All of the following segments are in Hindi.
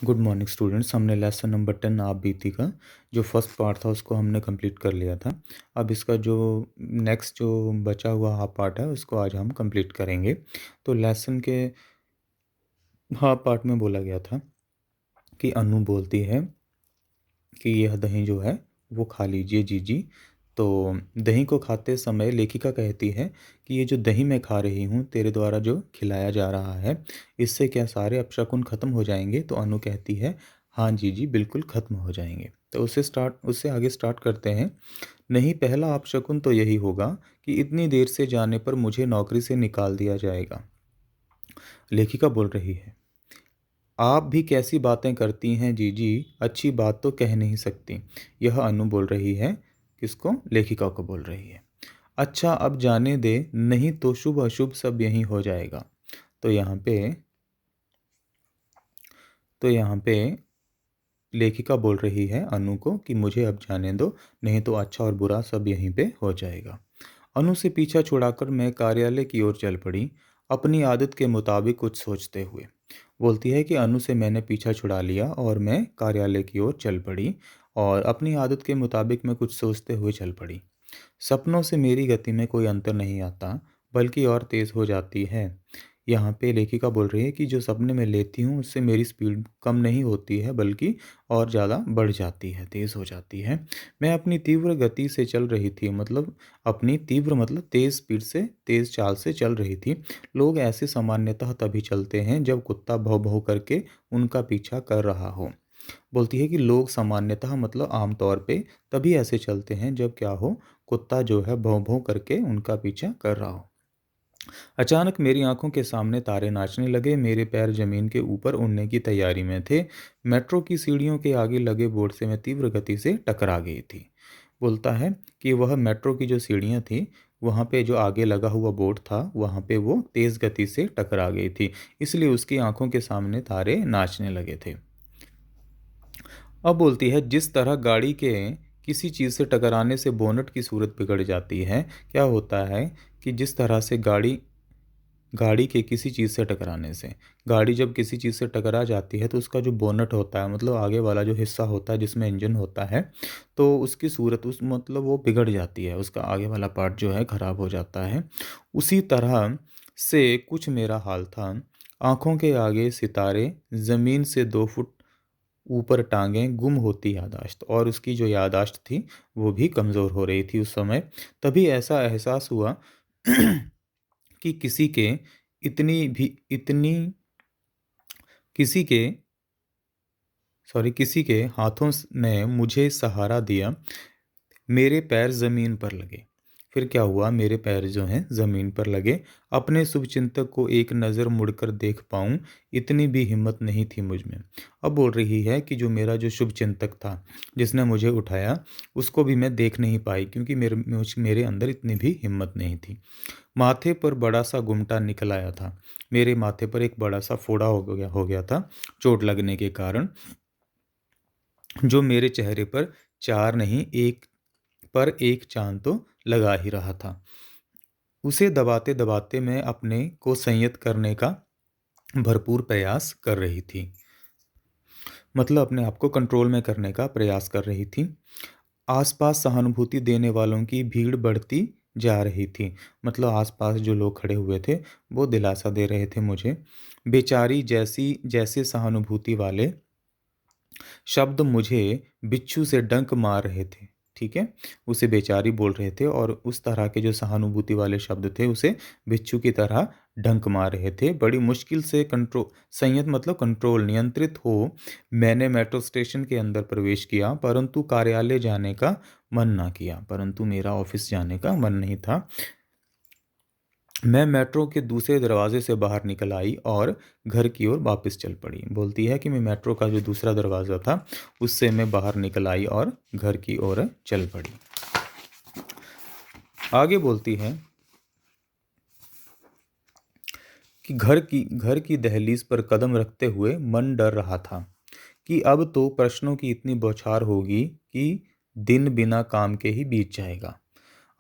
Good morning students. हमने लेसन नंबर 10 आप बीती का जो फर्स्ट पार्ट था उसको हमने कंप्लीट कर लिया था। अब इसका जो नेक्स्ट जो बचा हुआ हाफ पार्ट है उसको आज हम कंप्लीट करेंगे। तो लेसन के हाफ पार्ट में बोला गया था कि अनु बोलती है कि यह दही जो है वो खा लीजिए जीजी। तो दही को खाते समय लेखिका कहती है कि ये जो दही मैं खा रही हूँ तेरे द्वारा जो खिलाया जा रहा है इससे क्या सारे अपशकुन खत्म हो जाएंगे। तो अनु कहती है हाँ जीजी बिल्कुल खत्म हो जाएंगे। तो उससे आगे स्टार्ट करते हैं। नहीं, पहला अपशकुन तो यही होगा कि इतनी देर से जाने पर मुझे नौकरी से निकाल दिया जाएगा। लेखिका बोल रही है आप भी कैसी बातें करती हैं जीजी, अच्छी बात तो कह नहीं सकती। यह अनु बोल रही है। किसको? लेखिका को बोल रही है। अच्छा अब जाने दे, नहीं तो शुभ अशुभ सब यही हो जाएगा। तो यहाँ पे लेखिका बोल रही है अनु को कि मुझे अब जाने दो, नहीं तो अच्छा और बुरा सब यहीं पे हो जाएगा। अनु से पीछा छुड़ाकर मैं कार्यालय की ओर चल पड़ी, अपनी आदत के मुताबिक कुछ सोचते हुए। बोलती है कि अनु से मैंने पीछा छुड़ा लिया और मैं कार्यालय की ओर चल पड़ी और अपनी आदत के मुताबिक मैं कुछ सोचते हुए चल पड़ी। सपनों से मेरी गति में कोई अंतर नहीं आता, बल्कि और तेज़ हो जाती है। यहाँ पे लेखिका बोल रही है कि जो सपने मैं लेती हूँ उससे मेरी स्पीड कम नहीं होती है, बल्कि और ज़्यादा बढ़ जाती है, तेज़ हो जाती है। मैं अपनी तीव्र गति से चल रही थी, मतलब अपनी तीव्र मतलब तेज़ स्पीड से, तेज़ चाल से चल रही थी। लोग ऐसे सामान्यतः तभी चलते हैं जब कुत्ता भौं भौं करके उनका पीछा कर रहा हो। बोलती है कि लोग सामान्यतः मतलब आमतौर पे तभी ऐसे चलते हैं जब क्या हो, कुत्ता जो है भौं भौं करके उनका पीछा कर रहा हो। अचानक मेरी आंखों के सामने तारे नाचने लगे, मेरे पैर जमीन के ऊपर उड़ने की तैयारी में थे। मेट्रो की सीढ़ियों के आगे लगे बोर्ड से मैं तीव्र गति से टकरा गई थी। बोलता है कि वह मेट्रो की जो सीढ़ियाँ थी वहाँ पे जो आगे लगा हुआ बोर्ड था वहाँ पे वो तेज़ गति से टकरा गई थी, इसलिए उसकी आंखों के सामने तारे नाचने लगे थे। अब बोलती है जिस तरह गाड़ी के किसी चीज़ से टकराने से बोनट की सूरत बिगड़ जाती है, क्या होता है कि जिस तरह से गाड़ी गाड़ी के किसी चीज़ से टकराने से, गाड़ी जब किसी चीज़ से टकरा जाती है तो उसका जो बोनट होता है मतलब आगे वाला जो हिस्सा होता है जिसमें इंजन होता है, तो उसकी सूरत उस मतलब वो बिगड़ जाती है, उसका आगे वाला पार्ट जो है ख़राब हो जाता है। उसी तरह से कुछ मेरा हाल था। आँखों के आगे सितारे, ज़मीन से 2 फुट ऊपर टाँगें, गुम होती याददाश्त, और उसकी जो याददाश्त थी वो भी कमज़ोर हो रही थी उस समय। तभी ऐसा एहसास हुआ कि इतनी किसी के किसी के हाथों ने मुझे सहारा दिया। मेरे पैर ज़मीन पर लगे। फिर क्या हुआ, मेरे पैर जो हैं ज़मीन पर लगे। अपने शुभचिंतक को एक नज़र मुड़कर देख पाऊँ, इतनी भी हिम्मत नहीं थी मुझ में। अब बोल रही है कि जो मेरा जो शुभचिंतक था, जिसने मुझे उठाया, उसको भी मैं देख नहीं पाई क्योंकि मेरे अंदर इतनी भी हिम्मत नहीं थी। माथे पर बड़ा-सा गुमटा निकल आया था। मेरे माथे पर एक बड़ा-सा फोड़ा हो गया था, चोट लगने के कारण, जो मेरे चेहरे पर 4 नहीं, एक चाँद तो लगा ही रहा था। उसे दबाते-दबाते मैं अपने को संयत करने का भरपूर प्रयास कर रही थी। मतलब अपने आप को कंट्रोल में करने का प्रयास कर रही थी। आस-पास सहानुभूति देने वालों की भीड़ बढ़ती जा रही थी। मतलब आस-पास जो लोग खड़े हुए थे, वो दिलासा दे रहे थे मुझे। बेचारी जैसे सहानुभूति वाले शब्द मुझे बिच्छू से डंक मार रहे थे। ठीक है? उसे बेचारी बोल रहे थे और उस तरह के जो सहानुभूति वाले शब्द थे उसे बिच्छू की तरह डंक मार रहे थे। बड़ी मुश्किल से संयत मतलब कंट्रोल नियंत्रित हो मैंने मेट्रो स्टेशन के अंदर प्रवेश किया, परंतु कार्यालय जाने का मन ना किया। परंतु मेरा ऑफिस जाने का मन नहीं था। मैं मेट्रो के दूसरे दरवाजे से बाहर निकल आई और घर की ओर वापस चल पड़ी। बोलती है कि मैं मेट्रो का जो दूसरा दरवाज़ा था उससे मैं बाहर निकल आई और घर की ओर चल पड़ी। आगे बोलती है कि घर की दहलीज पर कदम रखते हुए मन डर रहा था कि अब तो प्रश्नों की इतनी बौछार होगी कि दिन बिना काम के ही बीत जाएगा।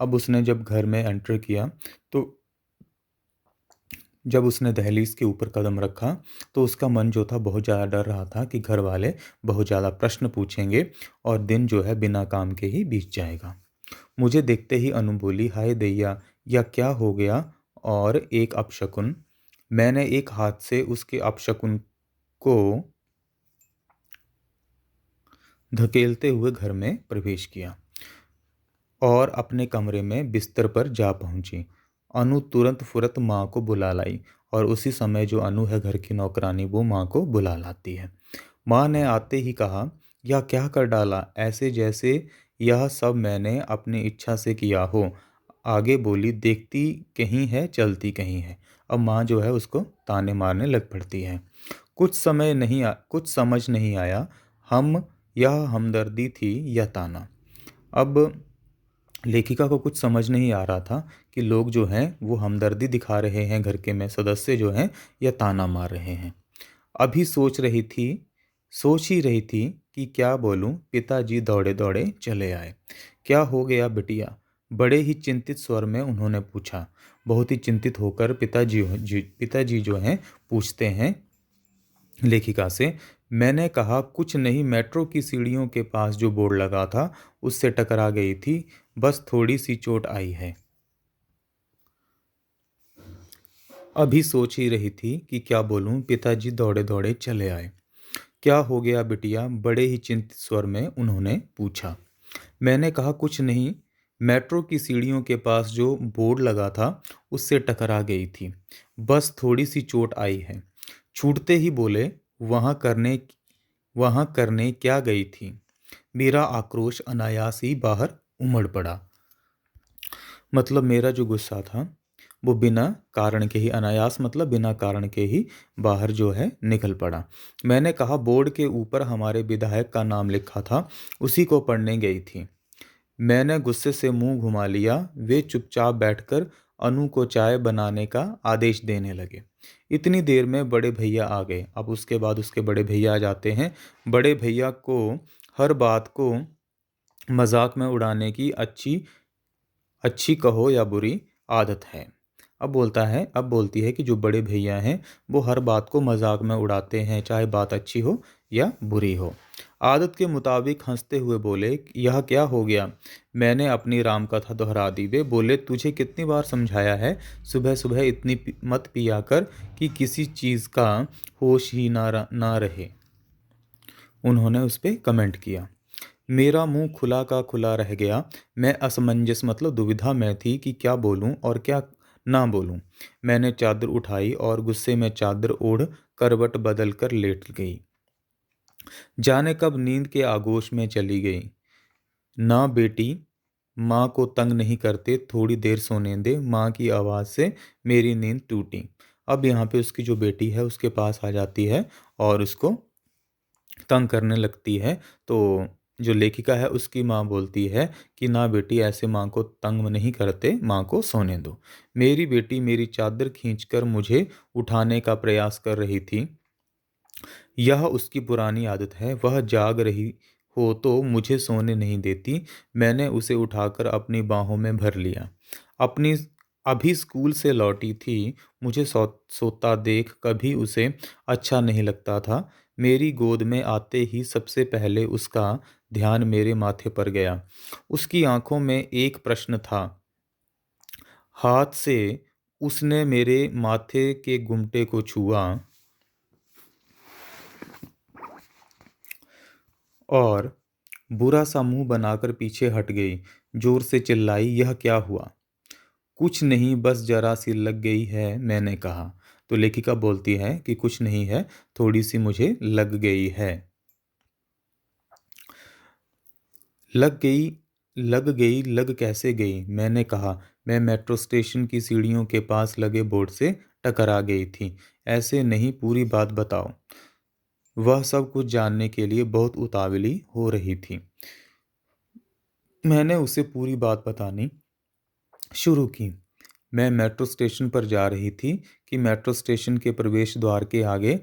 अब उसने जब घर में एंटर किया तो जब उसने दहलीज के ऊपर कदम रखा तो उसका मन जो था बहुत ज़्यादा डर रहा था कि घर वाले बहुत ज़्यादा प्रश्न पूछेंगे और दिन जो है बिना काम के ही बीत जाएगा। मुझे देखते ही अनु बोली, हाय दैया, या क्या हो गया? और एक अपशकुन। मैंने एक हाथ से उसके अपशकुन को धकेलते हुए घर में प्रवेश किया और अपने कमरे में बिस्तर पर जा पहुंची। अनु तुरंत फुरत माँ को बुला लाई और उसी समय जो अनु है घर की नौकरानी, वो माँ को बुला लाती है। माँ ने आते ही कहा, यह क्या कर डाला, ऐसे जैसे यह सब मैंने अपनी इच्छा से किया हो। आगे बोली, देखती कहीं है चलती कहीं है। अब माँ जो है उसको ताने मारने लग पड़ती है। कुछ समझ नहीं आया, हम यह हमदर्दी थी या ताना। अब लेखिका को कुछ समझ नहीं आ रहा था कि लोग जो हैं वो हमदर्दी दिखा रहे हैं घर के में सदस्य जो हैं, या ताना मार रहे हैं। अभी सोच ही रही थी कि क्या बोलूं, पिताजी दौड़े दौड़े चले आए। क्या हो गया बिटिया? बड़े ही चिंतित स्वर में उन्होंने पूछा। बहुत ही चिंतित होकर पिताजी जो हैं पूछते हैं लेखिका से। मैंने कहा, कुछ नहीं, मेट्रो की सीढ़ियों के पास जो बोर्ड लगा था उससे टकरा गई थी, बस थोड़ी सी चोट आई है। अभी सोच ही रही थी कि क्या बोलूं, पिताजी दौड़े दौड़े चले आए। क्या हो गया बिटिया? बड़े ही चिंतित स्वर में उन्होंने पूछा। मैंने कहा, कुछ नहीं, मेट्रो की सीढ़ियों के पास जो बोर्ड लगा था उससे टकरा गई थी, बस थोड़ी सी चोट आई है। छूटते ही बोले, वहाँ करने वहाँ करने क्या गई थी? मेरा आक्रोश अनायास ही बाहर उमड़ पड़ा। मतलब मेरा जो गुस्सा था वो बिना कारण के ही, अनायास मतलब बिना कारण के ही बाहर जो है निकल पड़ा। मैंने कहा, बोर्ड के ऊपर हमारे विधायक का नाम लिखा था, उसी को पढ़ने गई थी। मैंने गुस्से से मुंह घुमा लिया। वे चुपचाप बैठकर अनु को चाय बनाने का आदेश देने लगे। इतनी देर में बड़े भैया आ गए। अब उसके बाद उसके बड़े भैया आ जाते हैं। बड़े भैया को हर बात को मजाक में उड़ाने की अच्छी अच्छी कहो या बुरी आदत है। अब बोलती है कि जो बड़े भैया हैं वो हर बात को मजाक में उड़ाते हैं, चाहे बात अच्छी हो या बुरी हो। आदत के मुताबिक हंसते हुए बोले, यह क्या हो गया? मैंने अपनी राम कथा दोहरा दी। वे बोले, तुझे कितनी बार समझाया है, सुबह सुबह इतनी मत पिया कर कि किसी चीज़ का होश ही ना रहे। उन्होंने उस पर कमेंट किया। मेरा मुंह खुला का खुला रह गया। मैं असमंजस मतलब दुविधा में थी कि क्या बोलूं और क्या ना बोलूं। मैंने चादर उठाई और गुस्से में चादर ओढ़ करवट बदल कर लेट गई। जाने कब नींद के आगोश में चली गई। ना बेटी, माँ को तंग नहीं करते, थोड़ी देर सोने दे। माँ की आवाज़ से मेरी नींद टूटी। अब यहाँ पे उसकी जो बेटी है उसके पास आ जाती है और उसको तंग करने लगती है। तो जो लेखिका है उसकी माँ बोलती है कि ना बेटी, ऐसे माँ को तंग नहीं करते, माँ को सोने दो। मेरी बेटी मेरी चादर खींचकर मुझे उठाने का प्रयास कर रही थी। यह उसकी पुरानी आदत है। वह जाग रही हो तो मुझे सोने नहीं देती। मैंने उसे उठाकर अपनी बाहों में भर लिया। अपनी अभी स्कूल से लौटी थी। मुझे सोता देख कभी उसे अच्छा नहीं लगता था। मेरी गोद में आते ही सबसे पहले उसका ध्यान मेरे माथे पर गया। उसकी आंखों में एक प्रश्न था। हाथ से उसने मेरे माथे के घुमटे को छुआ और बुरा सा मुंह बनाकर पीछे हट गई। जोर से चिल्लाई, यह क्या हुआ? कुछ नहीं, बस जरा सी लग गई है, मैंने कहा। तो लेखिका बोलती है कि कुछ नहीं है, थोड़ी सी मुझे लग गई है। लग कैसे गई? मैंने कहा, मैं मेट्रो स्टेशन की सीढ़ियों के पास लगे बोर्ड से टकरा गई थी। ऐसे नहीं, पूरी बात बताओ। वह सब कुछ जानने के लिए बहुत उतावली हो रही थी। मैंने उसे पूरी बात बतानी शुरू की। मैं मेट्रो स्टेशन पर जा रही थी कि मेट्रो स्टेशन के प्रवेश द्वार के आगे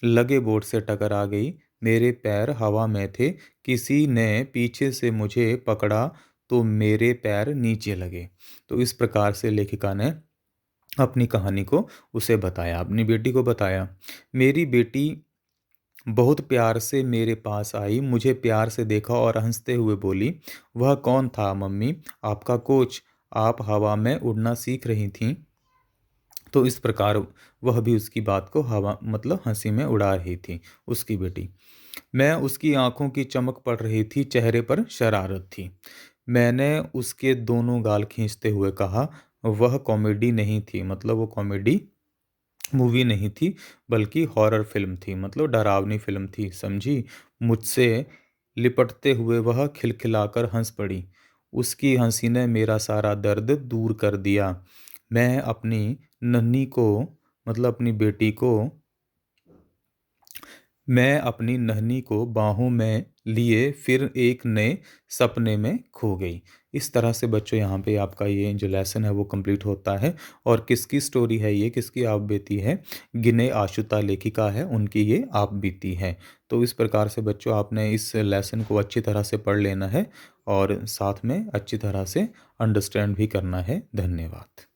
लगे बोर्ड से टकरा गई। मेरे पैर हवा में थे। किसी ने पीछे से मुझे पकड़ा तो मेरे पैर नीचे लगे। तो इस प्रकार से लेखिका ने अपनी कहानी को उसे बताया, अपनी बेटी को बताया। मेरी बेटी बहुत प्यार से मेरे पास आई, मुझे प्यार से देखा और हंसते हुए बोली, वह कौन था मम्मी? आपका कोच। आप हवा में उड़ना सीख रही थीं। तो इस प्रकार वह भी उसकी बात को हवा मतलब हंसी में उड़ा रही थी, उसकी बेटी। मैं उसकी आंखों की चमक पड़ रही थी, चेहरे पर शरारत थी। मैंने उसके दोनों गाल खींचते हुए कहा, वह कॉमेडी नहीं थी, मतलब वो कॉमेडी मूवी नहीं थी, बल्कि हॉरर फिल्म थी, मतलब डरावनी फिल्म थी, समझी? मुझसे लिपटते हुए वह खिलखिलाकर हंस पड़ी। उसकी हंसी ने मेरा सारा दर्द दूर कर दिया। मैं अपनी नन्ही को मतलब अपनी बेटी को मैं अपनी नन्ही को बाहों में लिए फिर एक नए सपने में खो गई। इस तरह से बच्चों यहाँ पे आपका ये जो लेसन है वो कंप्लीट होता है। और किसकी स्टोरी है ये, किसकी आप बीती है? गिने आशुता लेखिका है, उनकी ये आप बीती है। तो इस प्रकार से बच्चों आपने इस लेसन को अच्छी तरह से पढ़ लेना है और साथ में अच्छी तरह से अंडरस्टैंड भी करना है। धन्यवाद।